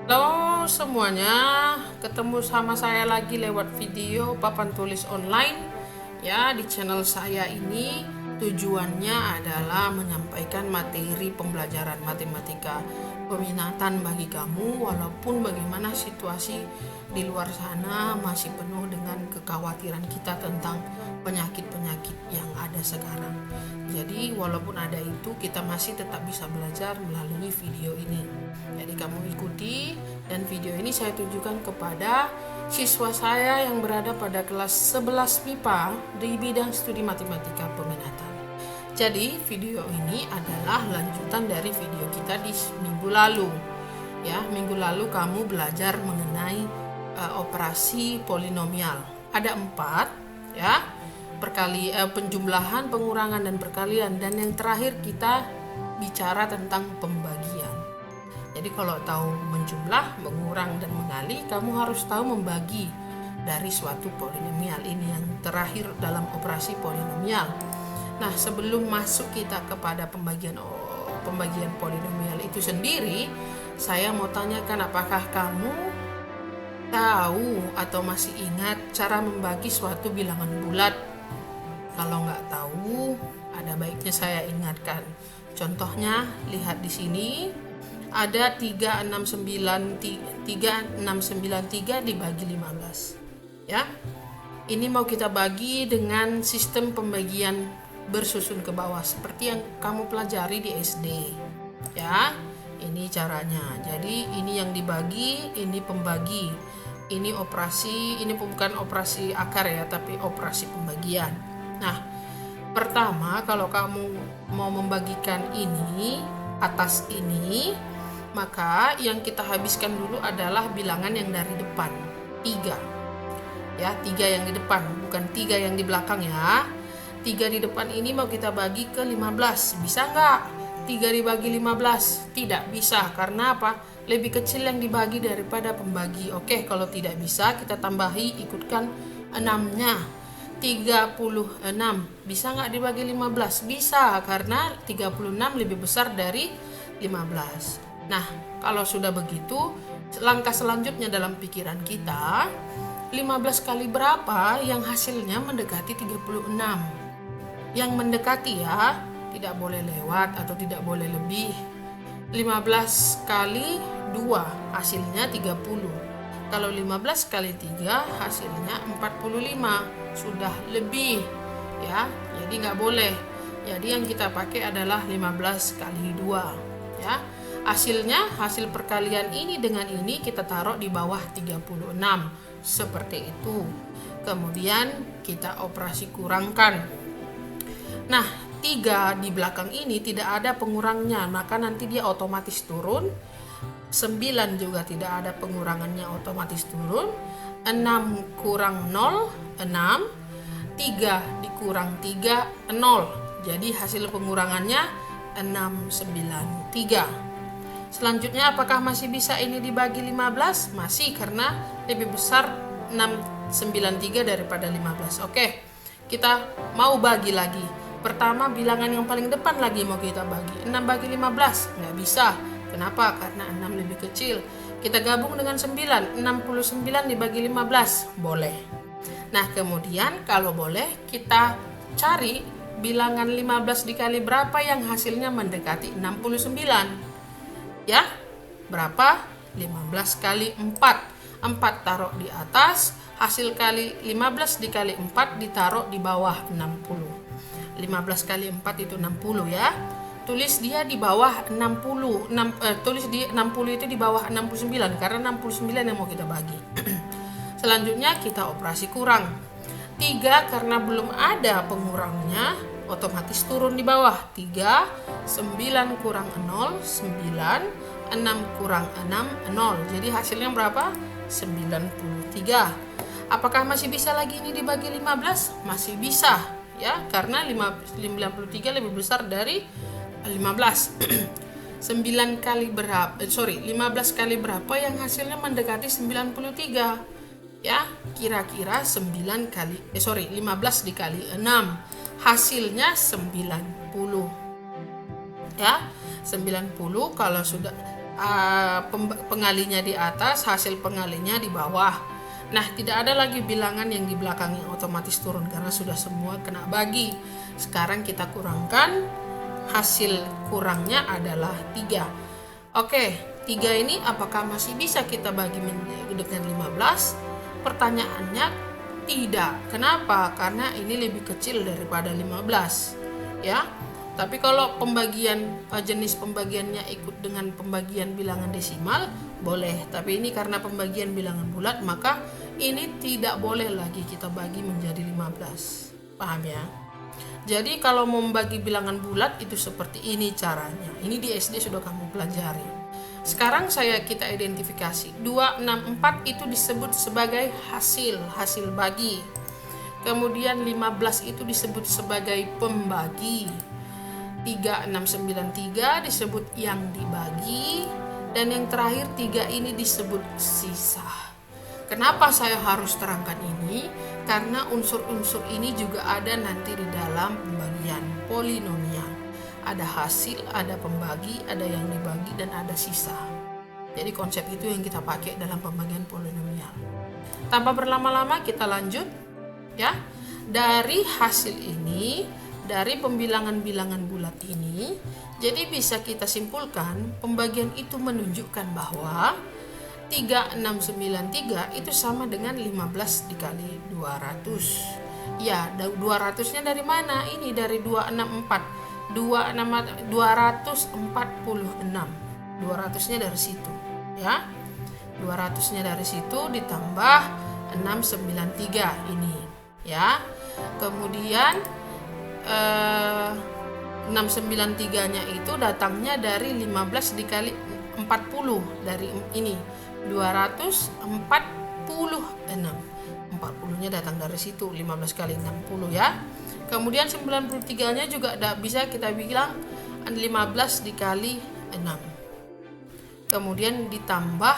Halo semuanya, ketemu sama saya lagi lewat video papan tulis online ya di channel saya ini. Tujuannya adalah menyampaikan materi pembelajaran matematika peminatan bagi kamu, walaupun bagaimana situasi di luar sana masih penuh dengan kekhawatiran kita tentang penyakit-penyakit yang ada sekarang. Jadi walaupun ada itu, kita masih tetap bisa belajar melalui video ini. Jadi kamu ikuti, dan video ini saya tunjukkan kepada siswa saya yang berada pada kelas 11 MIPA di bidang studi matematika peminatan. Jadi video ini adalah lanjutan dari video kita di minggu lalu. Ya, minggu lalu kamu belajar mengenai operasi polinomial. Ada 4 ya. Penjumlahan, pengurangan, dan perkalian, dan yang terakhir kita bicara tentang pembagian. Jadi kalau tahu menjumlah, mengurang, dan mengali, kamu harus tahu membagi dari suatu polinomial. Ini yang terakhir dalam operasi polinomial. Nah, sebelum masuk kita kepada pembagian polinomial itu sendiri, saya mau tanyakan, apakah kamu tahu atau masih ingat cara membagi suatu bilangan bulat? Kalau nggak tahu, ada baiknya saya ingatkan. Contohnya, lihat di sini ada 3693 dibagi 15. Ya. Ini mau kita bagi dengan sistem pembagian bersusun ke bawah seperti yang kamu pelajari di SD. Ya. Ini caranya. Jadi ini yang dibagi, ini pembagi. Ini operasi, ini bukan operasi akar ya, tapi operasi pembagian. Nah, pertama kalau kamu mau membagikan ini atas ini, maka yang kita habiskan dulu adalah bilangan yang dari depan, 3. Ya, 3 yang di depan, bukan 3 yang di belakang ya. 3 di depan ini mau kita bagi ke 15. Bisa nggak? 3 dibagi 15? Tidak bisa, karena apa? Lebih kecil yang dibagi daripada pembagi. Oke, kalau tidak bisa, kita tambahi, ikutkan 6-nya. 36. Bisa nggak dibagi 15? Bisa, karena 36 lebih besar dari 15. Nah, kalau sudah begitu, langkah selanjutnya dalam pikiran kita, 15 kali berapa yang hasilnya mendekati 36? Yang mendekati ya, tidak boleh lewat atau tidak boleh lebih. 15 kali 2 hasilnya 30. Kalau 15 kali 3 hasilnya 45, sudah lebih ya, jadi nggak boleh. Jadi yang kita pakai adalah 15 kali 2 ya. Hasil perkalian ini dengan ini kita taruh di bawah 36 seperti itu. Kemudian kita operasi kurangkan. Nah, 3 di belakang ini tidak ada pengurangnya, maka nanti dia otomatis turun. 9 juga tidak ada pengurangannya, otomatis turun. 6 kurang 0, 6. 3 dikurang 3, 0. Jadi hasil pengurangannya 693. Selanjutnya, apakah masih bisa ini dibagi 15? Masih, karena lebih besar 693 daripada 15. Oke, kita mau bagi lagi. Pertama, bilangan yang paling depan lagi mau kita bagi. 6 bagi 15? Nggak bisa. Kenapa? Karena 6 lebih kecil. Kita gabung dengan 9. 69 dibagi 15? Boleh. Nah, kemudian kalau boleh kita cari bilangan 15 dikali berapa yang hasilnya mendekati 69. Ya, berapa? 15 kali 4. 4 taruh di atas, hasil kali 15 dikali 4 ditaruh di bawah 60. 15 kali 4 itu 60 ya. Tulis dia di bawah 60. Tulis di 60 itu di bawah 69, karena 69 yang mau kita bagi. Selanjutnya kita operasi kurang. 3 karena belum ada pengurangnya, otomatis turun di bawah. 3, 9 kurang 0, 9, 6 kurang 6, 0. Jadi hasilnya berapa? 93. Apakah masih bisa lagi ini dibagi 15? Masih bisa ya, karena 53 lebih besar dari 15. 15 kali berapa yang hasilnya mendekati 93? Ya, kira-kira 15 dikali 6 hasilnya 90. Ya, 90 kalau sudah pengalinya di atas, hasil pengalinya di bawah. Nah, tidak ada lagi bilangan yang di belakang yang otomatis turun karena sudah semua kena bagi. Sekarang kita kurangkan, hasil kurangnya adalah 3. Oke, 3 ini apakah masih bisa kita bagi dengan 15? Pertanyaannya tidak. Kenapa? Karena ini lebih kecil daripada 15. Ya. Tapi kalau jenis pembagiannya ikut dengan pembagian bilangan desimal, boleh. Tapi ini karena pembagian bilangan bulat, maka ini tidak boleh lagi kita bagi menjadi 15. Paham ya? Jadi kalau mau membagi bilangan bulat itu seperti ini caranya. Ini di SD sudah kamu pelajari. Sekarang kita identifikasi. 2, 6, 4 itu disebut sebagai hasil bagi. Kemudian 15 itu disebut sebagai pembagi. 3, 6, 9, 3 disebut yang dibagi, dan yang terakhir 3 ini disebut sisa. Kenapa saya harus terangkan ini? Karena unsur-unsur ini juga ada nanti di dalam pembagian polinomial. Ada hasil, ada pembagi, ada yang dibagi, dan ada sisa. Jadi konsep itu yang kita pakai dalam pembagian polinomial. Tanpa berlama-lama kita lanjut ya. Dari hasil ini, dari pembilangan-bilangan bulat ini, jadi bisa kita simpulkan pembagian itu menunjukkan bahwa 3693 itu sama dengan 15 dikali 200. Ya, 200-nya dari mana? Ini dari 264. 246. 200-nya dari situ, ya. 200-nya dari situ ditambah 693 ini, ya. Kemudian 693-nya itu datangnya dari 15 dikali 40, dari ini 246. 40-nya datang dari situ, 15 kali 60 ya. Kemudian 93-nya juga bisa kita bilang 15 dikali 6. Kemudian ditambah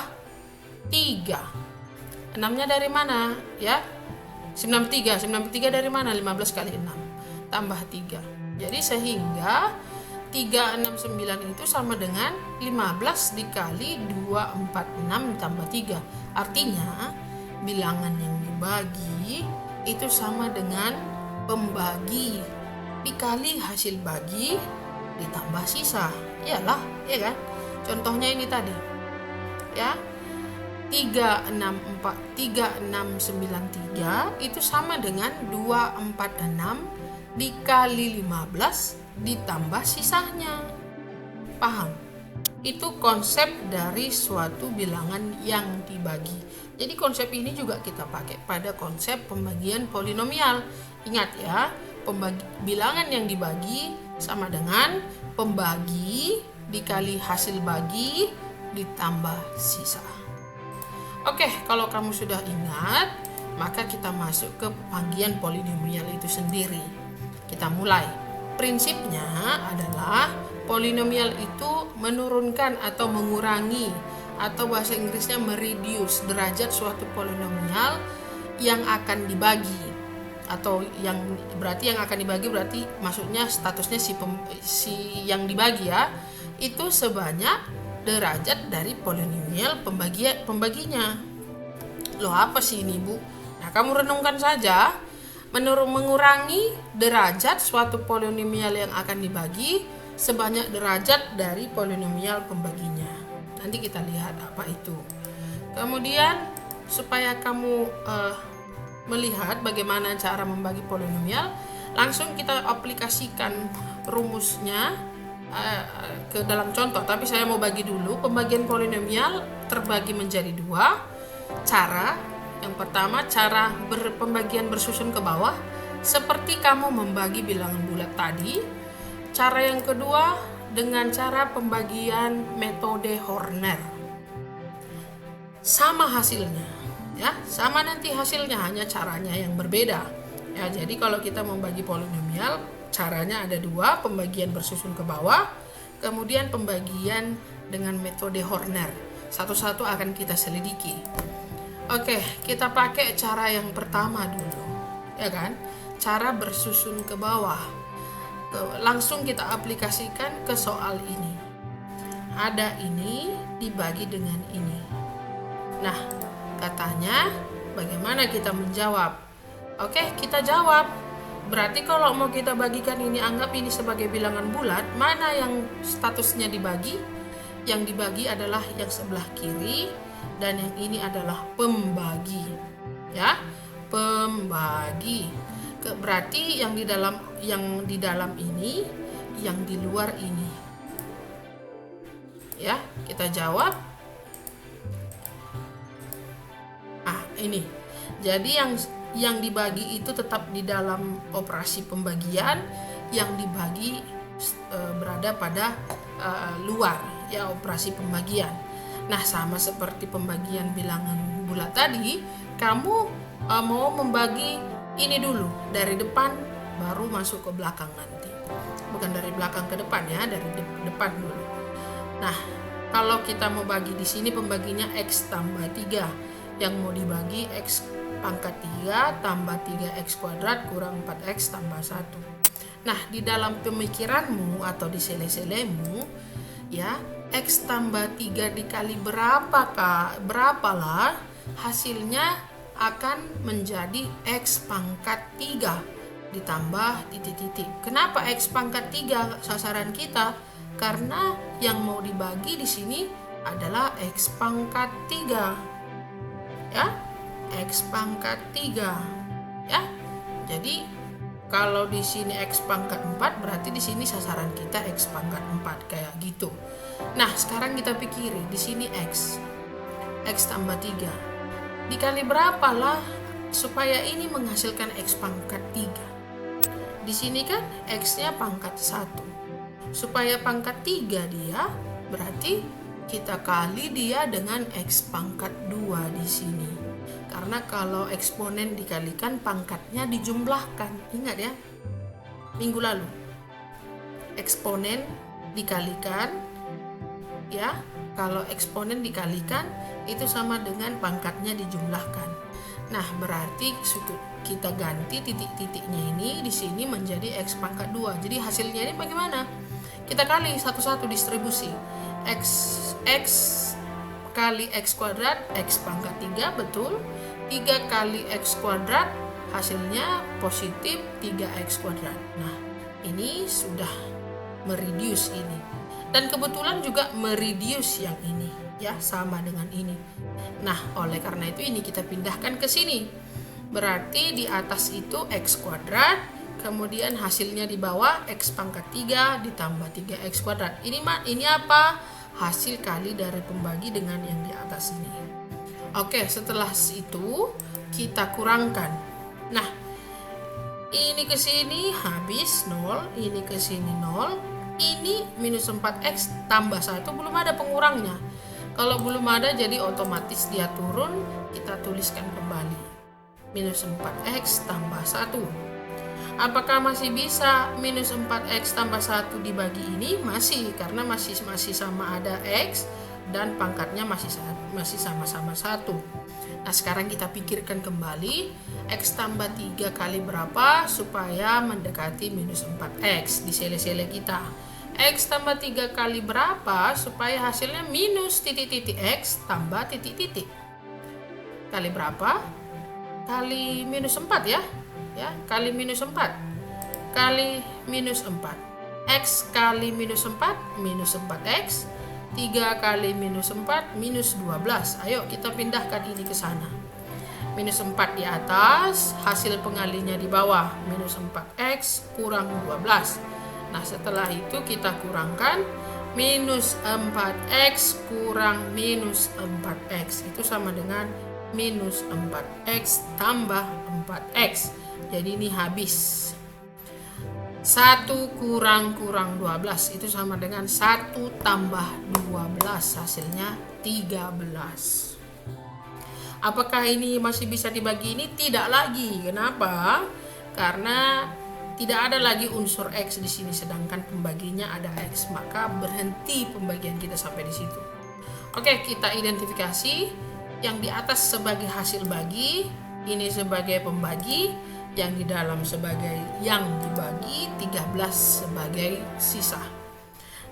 3. 6-nya dari mana ya? 93 dari mana? 15 kali 6 tambah 3. Jadi sehingga 369 itu sama dengan 15 dikali 246 tambah 3. Artinya bilangan yang dibagi itu sama dengan pembagi dikali hasil bagi ditambah sisa. Iyalah, ya kan? Contohnya ini tadi. Ya. 3693 itu sama dengan 246 dikali 15 ditambah sisanya. Paham? Itu konsep dari suatu bilangan yang dibagi. Jadi konsep ini juga kita pakai pada konsep pembagian polinomial. Ingat ya, bilangan yang dibagi sama dengan pembagi dikali hasil bagi ditambah sisa. Oke, kalau kamu sudah ingat, maka kita masuk ke pembagian polinomial itu sendiri. Kita mulai. Prinsipnya adalah polinomial itu menurunkan atau mengurangi, atau bahasa Inggrisnya mereduce derajat suatu polinomial yang akan dibagi, atau yang akan dibagi berarti maksudnya statusnya si yang dibagi ya, itu sebanyak derajat dari polinomial pembaginya. Loh, apa sih ini, Bu? Nah, kamu renungkan saja. Mengurangi derajat suatu polinomial yang akan dibagi sebanyak derajat dari polinomial pembaginya. Nanti kita lihat apa itu. Kemudian supaya kamu melihat bagaimana cara membagi polinomial, langsung kita aplikasikan rumusnya ke dalam contoh. Tapi saya mau bagi dulu. Pembagian polinomial terbagi menjadi 2 cara. Yang pertama, cara pembagian bersusun ke bawah, seperti kamu membagi bilangan bulat tadi. Cara yang kedua dengan cara pembagian metode Horner. Sama hasilnya, ya, sama nanti hasilnya, hanya caranya yang berbeda. Ya, jadi kalau kita membagi polinomial, caranya ada 2, pembagian bersusun ke bawah, kemudian pembagian dengan metode Horner. Satu-satu akan kita selidiki. Oke, kita pakai cara yang pertama dulu, ya kan? Cara bersusun ke bawah. Langsung kita aplikasikan ke soal ini. ada ini dibagi dengan ini. Nah, katanya bagaimana kita menjawab? Oke, kita jawab. Berarti kalau mau kita bagikan ini, anggap ini sebagai bilangan bulat, mana yang statusnya dibagi? Yang dibagi adalah yang sebelah kiri, dan yang ini adalah pembagi. Ya, pembagi. Berarti yang di dalam ini, yang di luar ini. Ya, kita jawab. Ini. Jadi yang dibagi itu tetap di dalam operasi pembagian, yang dibagi berada pada luar, ya, operasi pembagian. Nah, sama seperti pembagian bilangan bulat tadi, kamu mau membagi ini dulu dari depan baru masuk ke belakang nanti. Bukan dari belakang ke depan ya, dari depan dulu. Nah, kalau kita mau bagi di sini pembaginya X tambah 3. Yang mau dibagi X pangkat 3 tambah 3X kuadrat kurang 4X tambah 1. Nah, di dalam pemikiranmu atau di sele-selemu, ya, X tambah 3 dikali berapalah, hasilnya akan menjadi X pangkat 3 ditambah titik-titik. Kenapa X pangkat 3 sasaran kita? Karena yang mau dibagi di sini adalah X pangkat 3. Ya, X pangkat 3. Ya. Jadi kalau di sini X pangkat 4, berarti di sini sasaran kita X pangkat 4 kayak gitu. Nah, sekarang kita pikiri di sini X tambah 3 dikali berapalah supaya ini menghasilkan X pangkat 3. Di sini kan X-nya pangkat 1. Supaya pangkat 3 dia, berarti kita kali dia dengan X pangkat 2 di sini. Karena kalau eksponen dikalikan, pangkatnya dijumlahkan. Ingat ya, minggu lalu. Eksponen dikalikan, ya, kalau eksponen dikalikan, itu sama dengan pangkatnya dijumlahkan. Nah, berarti kita ganti titik-titiknya ini di sini menjadi X pangkat 2. Jadi hasilnya ini bagaimana? Kita kali satu-satu distribusi. X kali X kuadrat, X pangkat 3, betul. 3 kali X kuadrat, hasilnya positif 3X kuadrat. Nah, ini sudah mereduce ini. Dan kebetulan juga mereduce yang ini, ya, sama dengan ini. Nah, oleh karena itu ini kita pindahkan ke sini. Berarti di atas itu X kuadrat, kemudian hasilnya di bawah X pangkat 3 ditambah 3X kuadrat. Ini apa? Hasil kali dari pembagi dengan yang di atas ini. Oke, setelah itu kita kurangkan. Nah, ini ke sini habis 0, ini ke sini 0, ini minus 4X tambah 1, belum ada pengurangnya. Kalau belum ada, jadi otomatis dia turun, kita tuliskan kembali. Minus 4X tambah 1. Apakah masih bisa minus 4X tambah 1 dibagi ini? Masih, karena masih sama ada X dan pangkatnya masih sama-sama 1. Nah, sekarang kita pikirkan kembali, X tambah 3 kali berapa supaya mendekati minus 4X di sele-sele kita. X tambah 3 kali berapa supaya hasilnya minus titik-titik X tambah titik-titik. Kali berapa? Kali minus 4 ya. Ya, kali minus 4 kali minus 4 X kali minus 4 minus 4X, 3 kali minus 4 minus 12. Ayo kita pindahkan ini ke sana. Minus 4 di atas, hasil pengalinya di bawah, minus 4X kurang 12. Nah, setelah itu kita kurangkan, minus 4X kurang minus 4X itu sama dengan minus 4X tambah 4X. Jadi ini habis. 1 kurang 12 itu sama dengan 1 tambah 12, hasilnya 13. Apakah ini masih bisa dibagi? Ini tidak lagi. Kenapa? Karena tidak ada lagi unsur X di sini, sedangkan pembaginya ada X, maka berhenti pembagian kita sampai di situ. Oke, kita identifikasi yang di atas sebagai hasil bagi, ini sebagai pembagi, yang di dalam sebagai yang dibagi, 13 sebagai sisa.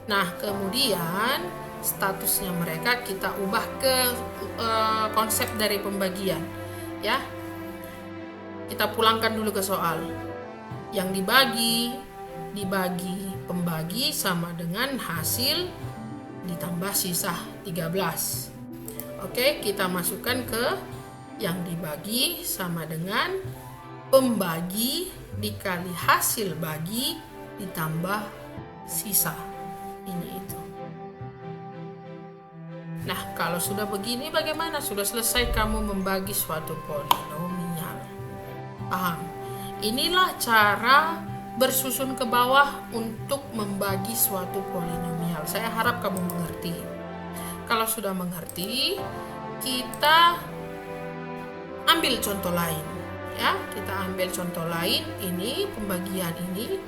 Nah, kemudian statusnya mereka kita ubah ke konsep dari pembagian, ya. Kita pulangkan dulu ke soal. Yang dibagi pembagi sama dengan hasil ditambah sisa 13. Oke, kita masukkan ke yang dibagi sama dengan pembagi dikali hasil bagi ditambah sisa. Ini itu. Nah, kalau sudah begini bagaimana? Sudah selesai kamu membagi suatu polinomial. Paham? Inilah cara bersusun ke bawah untuk membagi suatu polinomial. Saya harap kamu mengerti. Kalau sudah mengerti, kita ambil contoh lain. Ya, kita ambil contoh lain. Ini pembagian ini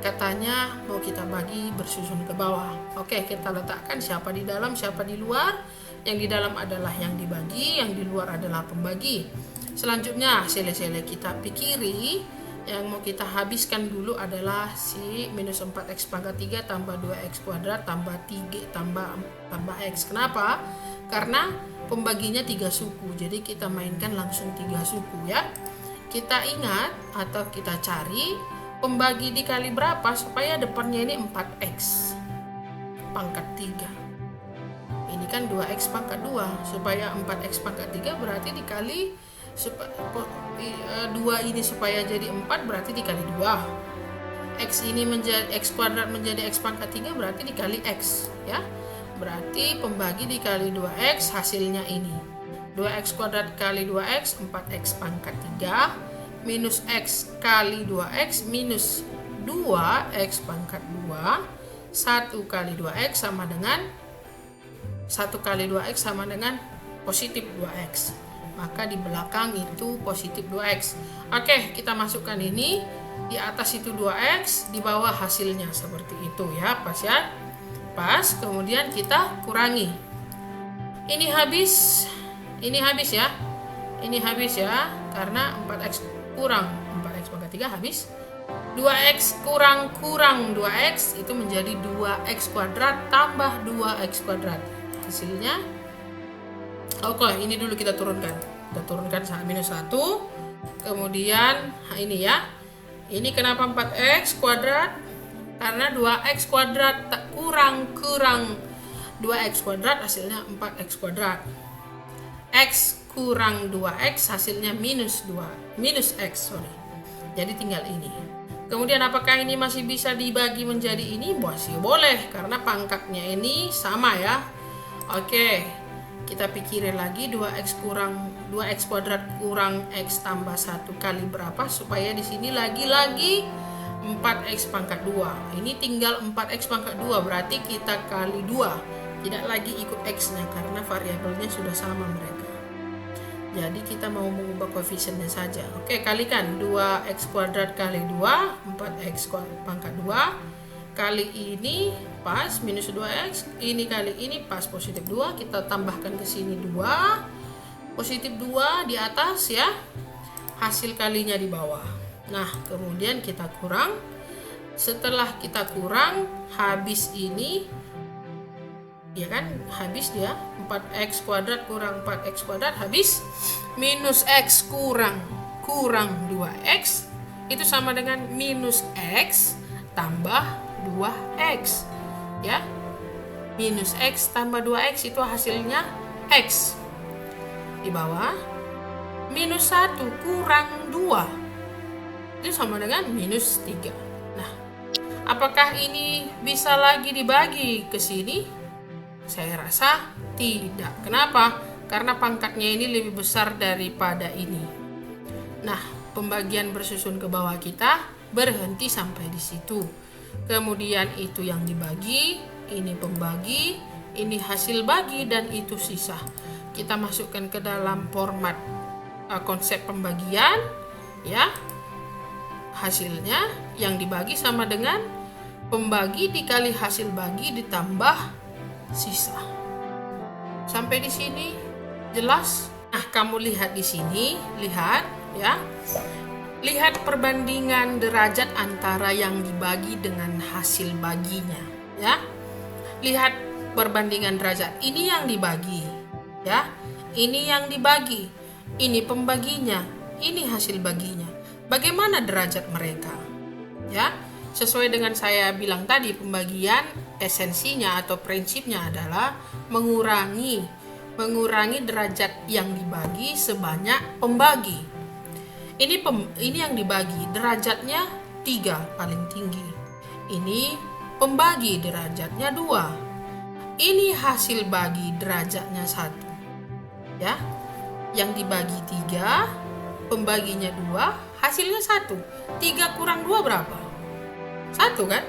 katanya mau kita bagi bersusun ke bawah. Oke, kita letakkan siapa di dalam, siapa di luar. Yang di dalam adalah yang dibagi, yang di luar adalah pembagi. Selanjutnya sele-sele kita pikiri. Yang mau kita habiskan dulu adalah si minus 4x pangkat 3 tambah 2x kuadrat tambah 3 tambah x. Kenapa? Karena pembaginya 3 suku. Jadi kita mainkan langsung 3 suku, ya. Kita ingat atau kita cari pembagi dikali berapa supaya depannya ini 4x pangkat 3. Ini kan 2x pangkat 2. Supaya 4x pangkat 3 berarti dikali 2 ini supaya jadi 4 berarti dikali 2. X ini menjadi x kuadrat menjadi x pangkat 3 berarti dikali x, ya. Berarti pembagi dikali 2x hasilnya ini. 2x kuadrat kali 2x 4x pangkat 3 minus x kali 2x minus 2x pangkat 2. 1 kali 2x sama dengan 1 kali 2x sama dengan positif 2x. Maka di belakang itu positif 2x. Oke, kita masukkan ini. Di atas itu 2x, di bawah hasilnya seperti itu, ya. Pas, ya. Pas, kemudian kita kurangi. Ini habis ya. Ini habis, ya. Karena 4x kurang 4x pangkat 3 habis. 2x kurang 2x itu menjadi 2x kuadrat tambah 2x kuadrat. Hasilnya oke, ini dulu kita turunkan. Kita turunkan minus 1. Kemudian ini, ya. Ini kenapa 4x kuadrat? Karena 2x kuadrat kurang 2x kuadrat hasilnya 4x kuadrat. X kurang 2x hasilnya minus x. Jadi tinggal ini. Kemudian apakah ini masih bisa dibagi menjadi ini? Masih boleh karena pangkatnya ini sama, ya. Oke. Kita pikirin lagi 2x kuadrat kurang x tambah 1 kali berapa supaya di sini lagi-lagi 4x pangkat 2. Ini tinggal 4x pangkat 2 berarti kita kali 2. Tidak lagi ikut x-nya karena variabelnya sudah sama mereka. Jadi kita mau mengubah koefisiennya saja. Oke, kalikan 2x kuadrat kali 2, 4x pangkat 2. Kali ini pas minus 2x, ini kali ini pas positif 2. Kita tambahkan ke sini 2. Positif 2 di atas, ya. Hasil kalinya di bawah. Nah, kemudian kita kurang. Setelah kita kurang, habis ini, ya kan, habis dia 4x kuadrat kurang 4x kuadrat habis. Minus x kurang 2x itu sama dengan minus x tambah 2x, ya. Minus x tambah 2x itu hasilnya x. Di bawah minus 1 kurang 2 itu sama dengan minus 3. Nah, apakah ini bisa lagi dibagi ke sini? Saya rasa tidak. Kenapa? Karena pangkatnya ini lebih besar daripada ini. Nah, pembagian bersusun ke bawah kita berhenti sampai di situ. Kemudian itu yang dibagi, ini pembagi, ini hasil bagi, dan itu sisa. Kita masukkan ke dalam format konsep pembagian, ya. Hasilnya yang dibagi sama dengan pembagi dikali hasil bagi ditambah sisa. Sampai di sini jelas? Nah, kamu lihat di sini, lihat, ya. Lihat perbandingan derajat antara yang dibagi dengan hasil baginya, ya. Lihat perbandingan derajat. Ini yang dibagi, ya. Ini yang dibagi. Ini pembaginya. Ini hasil baginya. Bagaimana derajat mereka? Ya, sesuai dengan saya bilang tadi, pembagian esensinya atau prinsipnya adalah mengurangi derajat yang dibagi sebanyak pembagi. Ini yang dibagi derajatnya 3 paling tinggi. Ini pembagi derajatnya 2. Ini hasil bagi derajatnya 1. Ya. Yang dibagi 3, pembaginya 2, hasilnya 1. 3 kurang 2 berapa? 1 kan?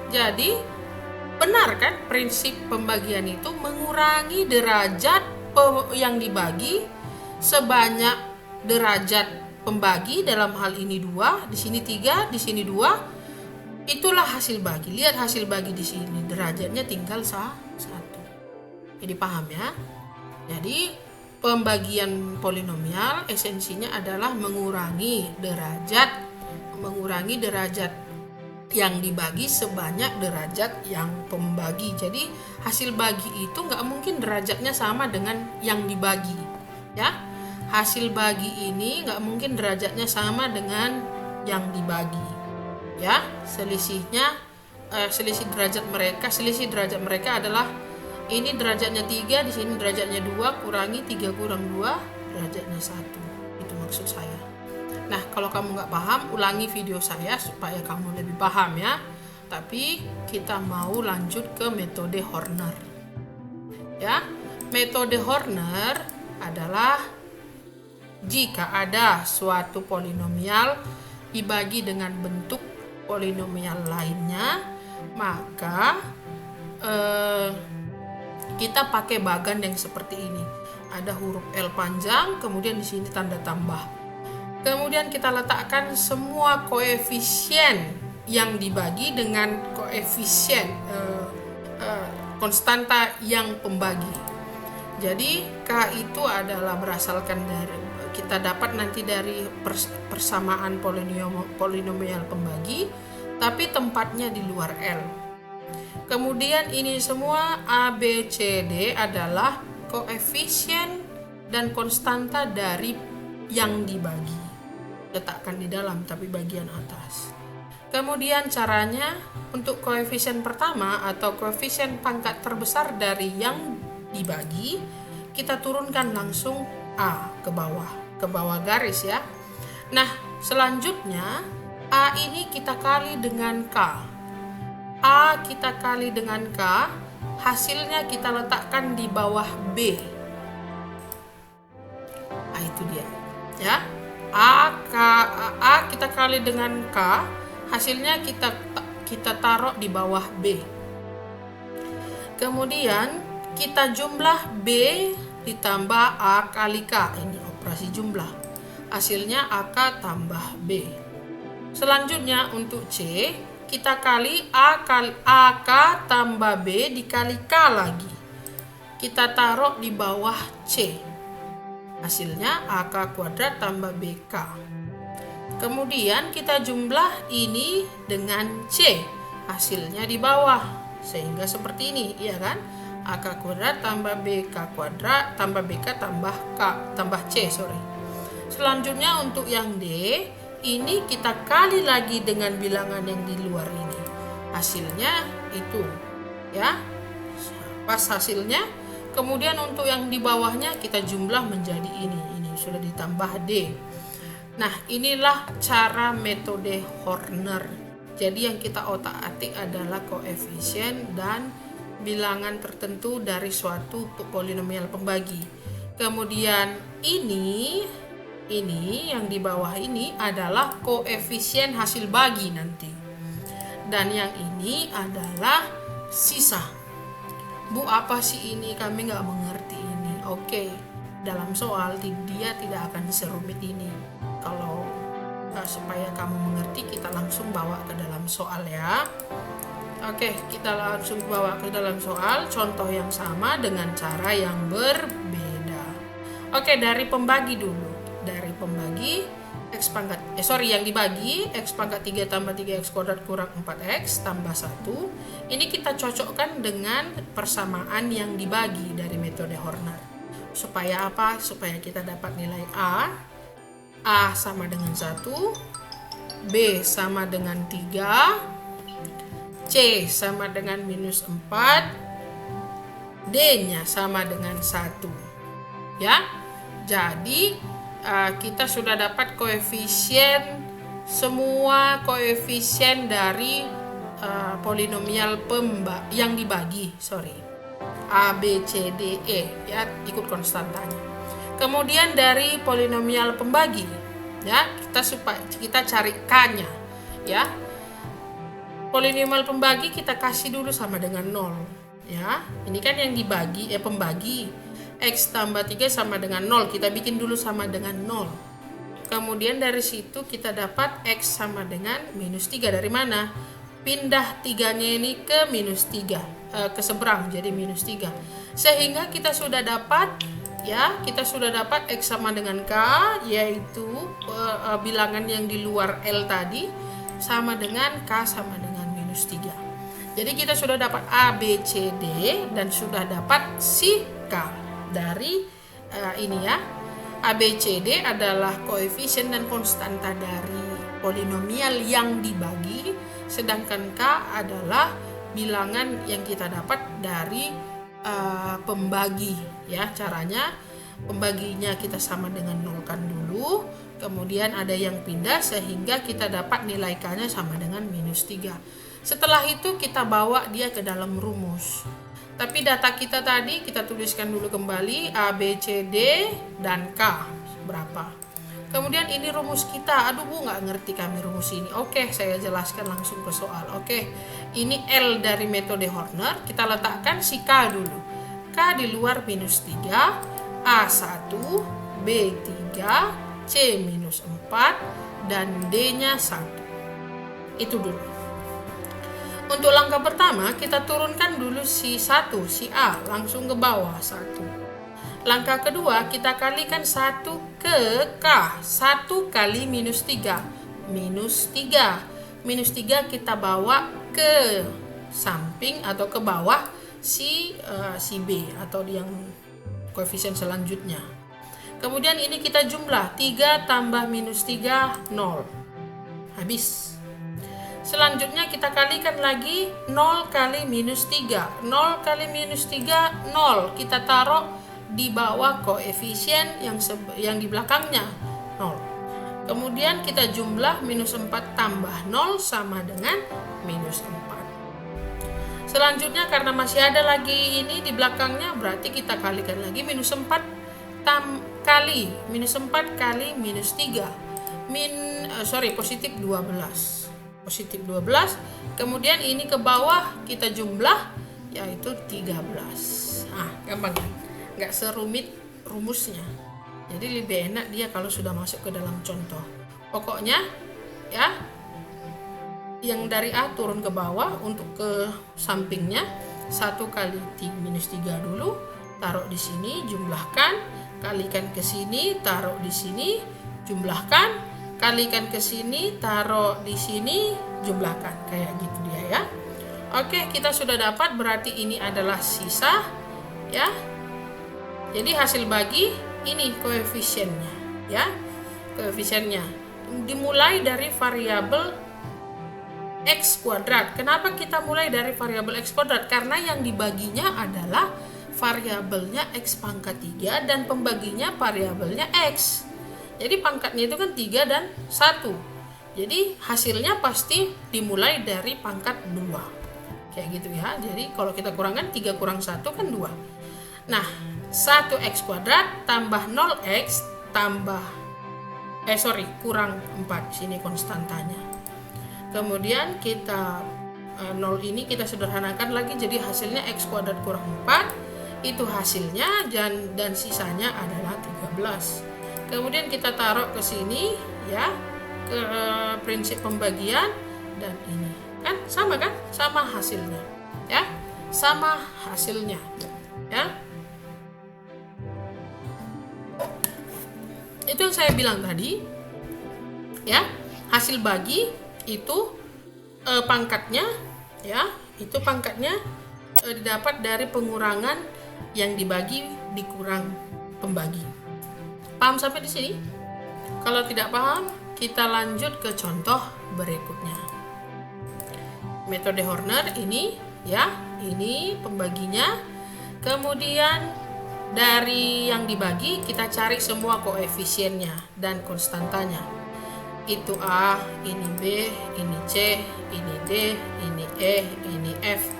Jadi benar kan prinsip pembagian itu mengurangi derajat yang dibagi sebanyak derajat pembagi. Dalam hal ini 2, di sini 3, di sini 2. Itulah hasil bagi. Lihat hasil bagi di sini, derajatnya tinggal 1. Jadi paham ya? Jadi pembagian polinomial esensinya adalah mengurangi derajat yang dibagi sebanyak derajat yang pembagi. Jadi hasil bagi itu nggak mungkin derajatnya sama dengan yang dibagi, ya. Hasil bagi ini nggak mungkin derajatnya sama dengan yang dibagi, ya. Selisih derajat mereka adalah ini derajatnya 3, di sini derajatnya 2, kurangi 3 kurang 2, derajatnya 1. Itu maksud saya. Nah, kalau kamu nggak paham, ulangi video saya supaya kamu lebih paham ya. Tapi kita mau lanjut ke metode Horner. Ya, metode Horner adalah jika ada suatu polinomial dibagi dengan bentuk polinomial lainnya, maka kita pakai bagan yang seperti ini. Ada huruf L panjang, kemudian di sini tanda tambah. Kemudian kita letakkan semua koefisien yang dibagi dengan koefisien konstanta yang pembagi. Jadi K itu adalah berasalkan dari, kita dapat nanti dari persamaan polinomial pembagi, tapi tempatnya di luar L. Kemudian ini semua A, B, C, D adalah koefisien dan konstanta dari yang dibagi. Letakkan di dalam tapi bagian atas. Kemudian caranya untuk koefisien pertama atau koefisien pangkat terbesar dari yang dibagi, kita turunkan langsung A ke bawah garis ya. Nah, selanjutnya A ini kita kali dengan K. A kita kali dengan K, hasilnya kita letakkan di bawah B. Nah, itu dia. Ya. A kita kali dengan K, hasilnya kita taruh di bawah B. Kemudian kita jumlah B ditambah A kali K. Ini operasi jumlah. Hasilnya AK tambah B. Selanjutnya untuk C, kita kali AK tambah B dikali K lagi. Kita taruh di bawah C. Hasilnya AK kuadrat tambah BK. Kemudian kita jumlah ini dengan C. Hasilnya di bawah. Sehingga seperti ini, iya kan? AK kuadrat tambah BK kuadrat tambah BK tambah C. Selanjutnya untuk yang D, ini kita kali lagi dengan bilangan yang di luar ini. Hasilnya itu ya. Pas hasilnya. Kemudian untuk yang di bawahnya kita jumlah menjadi ini. Ini sudah ditambah D. Nah, inilah cara metode Horner. Jadi yang kita otak-atik adalah koefisien dan bilangan tertentu dari suatu polinomial pembagi. Kemudian ini yang di bawah ini adalah koefisien hasil bagi nanti. Dan yang ini adalah sisa. Bu, apa sih ini? Kami nggak mengerti ini. Oke, dalam soal dia tidak akan serumit ini. Kalau supaya kamu mengerti, kita langsung bawa ke dalam soal ya. Oke, kita langsung bawa ke dalam soal. Contoh yang sama dengan cara yang berbeda. Oke, dari pembagi dulu. Dari pembagi yang dibagi X pangkat 3 tambah 3X kuadrat kurang 4X tambah 1. Ini kita cocokkan dengan persamaan yang dibagi dari metode Horner. Supaya apa? Supaya kita dapat nilai A sama dengan 1, B sama dengan 3, C sama dengan minus 4, D-nya sama dengan 1. Ya, jadi kita sudah dapat semua koefisien dari polinomial yang dibagi, A, B, C, D, E, ya, ikut konstantanya. Kemudian dari polinomial pembagi, ya, kita cari K-nya, ya. Polinomial pembagi kita kasih dulu sama dengan 0, ya. Ini kan yang dibagi, pembagi. X tambah 3 sama dengan 0, kita bikin dulu sama dengan 0. Kemudian dari situ kita dapat X sama dengan minus 3. Dari mana? Pindah 3-nya ini ke minus 3, ke seberang, jadi minus 3. Sehingga kita sudah dapat, ya, X sama dengan K, yaitu bilangan yang di luar L tadi, sama dengan K sama dengan minus 3. Jadi kita sudah dapat A, B, C, D, dan sudah dapat si K. Dari ini, ya, A, B, C, D adalah koefisien dan konstanta dari polinomial yang dibagi, sedangkan K adalah bilangan yang kita dapat dari pembagi, ya. Caranya pembaginya kita sama dengan nolkan dulu, kemudian ada yang pindah sehingga kita dapat nilai K-nya sama dengan minus 3. Setelah itu kita bawa dia ke dalam rumus. Tapi data kita tadi kita tuliskan dulu kembali A, B, C, D, dan K berapa. Kemudian ini rumus kita. Aduh Bu, nggak ngerti kami rumus ini. Oke, saya jelaskan langsung ke soal. Oke, ini L dari metode Horner. Kita letakkan si K dulu. K di luar minus 3, A1, B3, C minus 4, dan D-nya 1. Itu dulu. Untuk langkah pertama, kita turunkan dulu si A, langsung ke bawah 1. Langkah kedua, kita kalikan 1 ke K, 1 kali minus 3, minus 3. Minus 3 kita bawa ke samping atau ke bawah si B, atau yang koefisien selanjutnya. Kemudian ini kita jumlah, 3 tambah minus 3, 0. Habis. Selanjutnya kita kalikan lagi 0 kali minus 3. 0 kali minus 3, 0. Kita taruh di bawah koefisien yang di belakangnya, 0. Kemudian kita jumlah minus 4 tambah 0 sama dengan minus 4. Selanjutnya karena masih ada lagi ini di belakangnya, berarti kita kalikan lagi minus 4 kali minus 4 kali minus 3. Positif 12. Positif 12. Kemudian ini ke bawah kita jumlah, yaitu 13. Gampang kan? Nggak serumit rumusnya. Jadi lebih enak dia kalau sudah masuk ke dalam contoh. Pokoknya, ya, yang dari A turun ke bawah, untuk ke sampingnya 1 kali minus 3 dulu, taruh di sini, jumlahkan, kalikan ke sini, taruh di sini, jumlahkan, kalikan ke sini, taruh di sini, jumlahkan. Kayak gitu dia, ya. Oke, kita sudah dapat, berarti ini adalah sisa, ya. Jadi hasil bagi ini koefisiennya, ya. Koefisiennya dimulai dari variabel X kuadrat. Kenapa kita mulai dari variabel X kuadrat? Karena yang dibaginya adalah variabelnya X pangkat 3 dan pembaginya variabelnya X. Jadi pangkatnya itu kan 3 dan 1. Jadi hasilnya pasti dimulai dari pangkat 2. Kayak gitu, ya. Jadi kalau kita kurangkan 3 kurang 1 kan 2. Nah, 1x kuadrat tambah 0x tambah kurang 4. Sini konstantanya. Kemudian kita 0 ini kita sederhanakan lagi, jadi hasilnya x kuadrat kurang 4. Itu hasilnya, dan sisanya adalah 13. Kemudian kita taruh ke sini, ya, ke prinsip pembagian, dan ini kan sama, kan? Sama hasilnya, ya. Sama hasilnya, ya. Itu yang saya bilang tadi. Ya, hasil bagi itu pangkatnya ya, itu pangkatnya didapat dari pengurangan yang dibagi dikurang pembagi. Paham sampai di sini? Kalau tidak paham, kita lanjut ke contoh berikutnya. Metode Horner ini ya, ini pembaginya. Kemudian dari yang dibagi kita cari semua koefisiennya dan konstantanya. Itu A, ini B, ini C, ini D, ini E, ini F.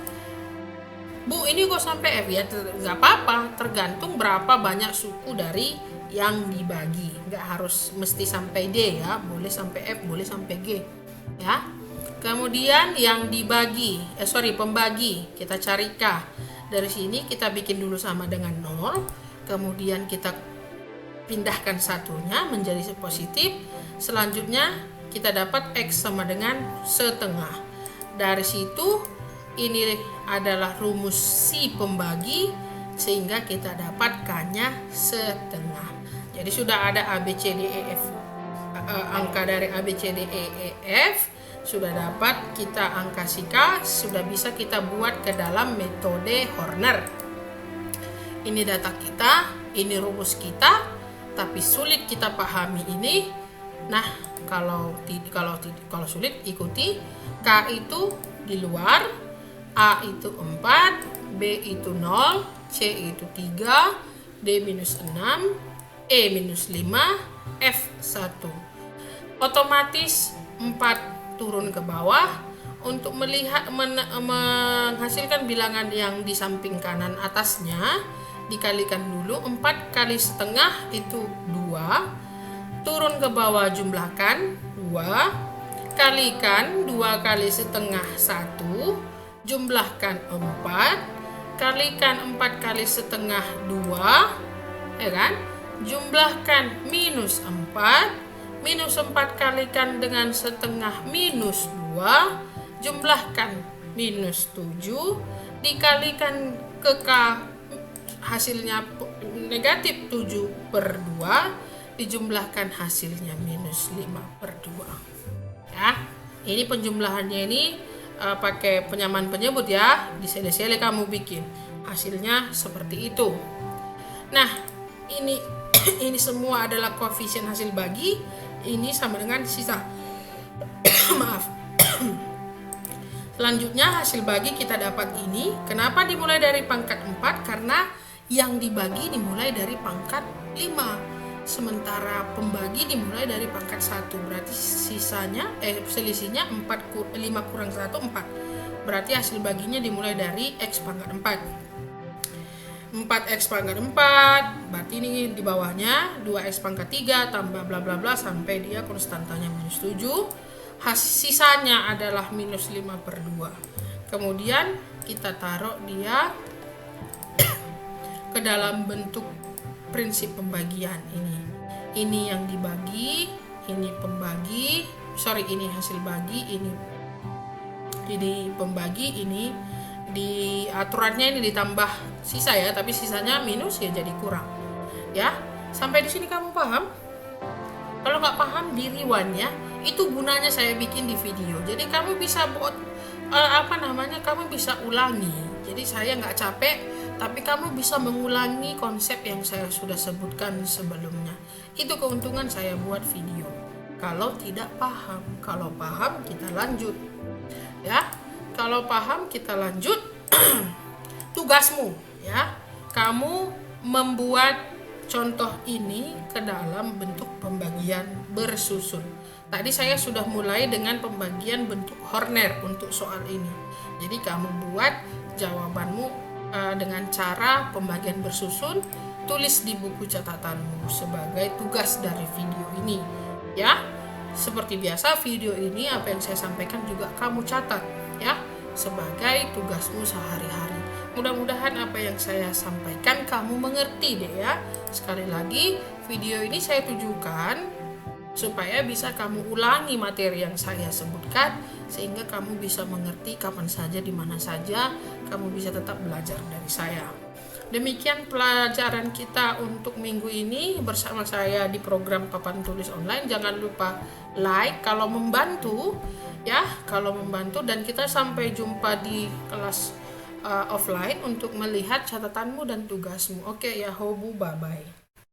Bu, ini kok sampai F? Ya nggak apa-apa, tergantung berapa banyak suku dari yang dibagi. Nggak harus mesti sampai D ya, boleh sampai F, boleh sampai G ya. Kemudian yang dibagi, pembagi, kita cari K. Dari sini kita bikin dulu sama dengan 0, kemudian kita pindahkan satunya menjadi positif. Selanjutnya kita dapat X sama dengan setengah. Dari situ ini adalah rumus si pembagi, sehingga kita dapat K-nya setengah. Jadi sudah ada A, B, C, D, E, F. Angka dari A, B, C, D, E, F sudah dapat kita angka si K, sudah bisa kita buat ke dalam metode Horner. Ini data kita, ini rumus kita, tapi sulit kita pahami ini. Nah, kalau sulit ikuti K itu di luar, A itu 4, B itu 0, C itu 3, D minus 6, E minus 5, F 1. Otomatis 4 turun ke bawah. Untuk menghasilkan bilangan yang di samping kanan atasnya, dikalikan dulu. 4 kali setengah itu 2, turun ke bawah jumlahkan 2, kalikan 2 kali setengah 1, jumlahkan 4, kalikan 4 kali setengah 2, ya kan? Jumlahkan minus 4, minus 4 kalikan dengan setengah minus 2, jumlahkan minus 7, dikalikan ke K, hasilnya negatif 7/2, dijumlahkan hasilnya minus 5/2. Ya, ini penjumlahannya ini pakai penyamaan penyebut ya, disele-sele kamu bikin, hasilnya seperti itu. Nah, ini ini semua adalah koefisien hasil bagi, ini sama dengan sisa. Maaf. Selanjutnya hasil bagi kita dapat ini. Kenapa dimulai dari pangkat 4? Karena yang dibagi dimulai dari pangkat 5. Sementara pembagi dimulai dari pangkat 1. Berarti sisanya selisihnya 5 kurang 1 4. Berarti hasil baginya dimulai dari X pangkat 4. 4X pangkat 4, berarti ini di bawahnya 2X pangkat 3 tambah bla bla bla sampai dia konstantanya minus 7. Sisanya adalah minus 5/2. Kemudian kita taruh dia ke dalam bentuk prinsip pembagian ini. Ini yang dibagi, ini pembagi, ini hasil bagi, ini pembagi, ini di aturannya ini ditambah sisa ya, tapi sisanya minus ya jadi kurang. Ya, sampai di sini kamu paham? Kalau nggak paham di rewind ya. Itu gunanya saya bikin di video. Jadi kamu bisa buat kamu bisa ulangi. Jadi saya nggak capek, tapi kamu bisa mengulangi konsep yang saya sudah sebutkan sebelumnya. Itu keuntungan saya buat video. Kalau tidak paham, kalau paham kita lanjut. Ya, kalau paham kita lanjut. Tugasmu ya, kamu membuat contoh ini ke dalam bentuk pembagian bersusun. Tadi saya sudah mulai dengan pembagian bentuk Horner untuk soal ini. Jadi kamu buat jawabanmu dengan cara pembagian bersusun, tulis di buku catatanmu sebagai tugas dari video ini. Ya, seperti biasa video ini apa yang saya sampaikan juga kamu catat ya, sebagai tugasmu sehari-hari. Mudah-mudahan apa yang saya sampaikan kamu mengerti deh ya. Sekali lagi, video ini saya tujukan supaya bisa kamu ulangi materi yang saya sebutkan, sehingga kamu bisa mengerti kapan saja, di mana saja, kamu bisa tetap belajar dari saya. Demikian pelajaran kita untuk minggu ini bersama saya di program Papan Tulis Online. Jangan lupa like kalau membantu ya, dan kita sampai jumpa di kelas offline untuk melihat catatanmu dan tugasmu. Oke ya, Hobu, bye bye.